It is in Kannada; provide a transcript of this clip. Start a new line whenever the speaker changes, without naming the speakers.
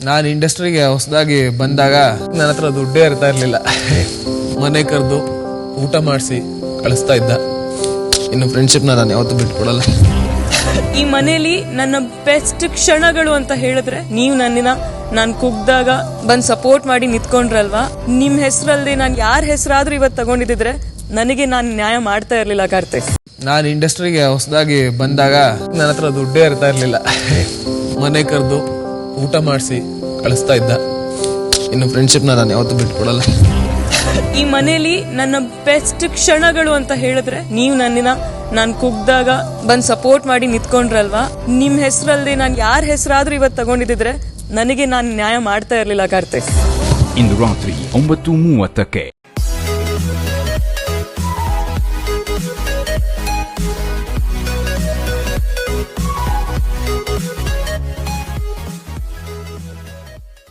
ನಾನು ಇಂಡಸ್ಟ್ರಿಗೆ ಹೊಸದಾಗಿ ಬಂದಾಗ ನನ್ನ ಹತ್ರ ದುಡ್ಡೇ ಇರ್ತಾ ಇರ್ಲಿಲ್ಲ. ಮನೆ ಕರೆದು ಊಟ ಮಾಡಿಸಿ ಕಳಿಸ್ತಾ ಇದ್ದ. ಇನ್ನು ಫ್ರೆಂಡ್ಶಿಪ್ನ ನಾನು ಯಾವತ್ತೂ ಬಿಟ್ಕೊಡಲ್ಲ.
ಈ ಮನೇಲಿ ನನ್ನ ಬೆಸ್ಟ್ ಕ್ಷಣಗಳು ಅಂತ ಹೇಳಿದ್ರೆ ನೀವು ನನ್ನನ್ನ ನಾನು ಕುಗ್ದಾಗ ಬಂದ್ ಸಪೋರ್ಟ್ ಮಾಡಿ ನಿಂತ್ಕೊಂಡ್ರಲ್ವಾ, ನಿಮ್ ಹೆಸರಲ್ಲಿ ನಾನು ಯಾರ ಹೆಸರಾದ್ರೂ ಇವತ್ತು ತಗೊಂಡಿದ್ರೆ ನನಗೆ ನಾನು ನ್ಯಾಯ ಮಾಡ್ತಾ ಇರ್ಲಿಲ್ಲ ಕಾರ್ತಿಕ್.
ನಾನು ಇಂಡಸ್ಟ್ರಿಗೆ ಹೊಸದಾಗಿ ಬಂದಾಗ ನನ್ನ ಹತ್ರ ದುಡ್ಡೇ ಇರ್ತಾ ಇರ್ಲಿಲ್ಲ. ಮನೆ ಕರೆದು ಊಟ ಮಾಡಿಸಿ ಕಳಿಸ್ತಾ ಇದ್ದ. ಇನ್ನು ಫ್ರೆಂಡ್ಶಿಪ್ನ ನಾನು ಯಾವತ್ತೂ ಬಿಟ್ಕೊಡಲ್ಲ.
ಈ ಮನೇಲಿ ನನ್ನ ಬೆಸ್ಟ್ ಕ್ಷಣಗಳು ಅಂತ ಹೇಳಿದ್ರೆ ನೀವು ನನ್ನನ್ನ ನಾನು ಕುಗ್ದಾಗ ಬಂದ್ ಸಪೋರ್ಟ್ ಮಾಡಿ ನಿಂತ್ಕೊಂಡ್ರಲ್ವಾ, ನಿಮ್ ಹೆಸರಲ್ಲಿ ನಾನು ಯಾರ ಹೆಸರಾದ್ರೂ ಇವತ್ತು ತಗೊಂಡಿದ್ರೆ ನನಗೆ ನಾನು ನ್ಯಾಯ ಮಾಡ್ತಾ ಇರ್ಲಿಲ್ಲ ಕಾರ್ತಿಕ್.
ಇಂದು ರಾತ್ರಿ 9:30ಕ್ಕೆ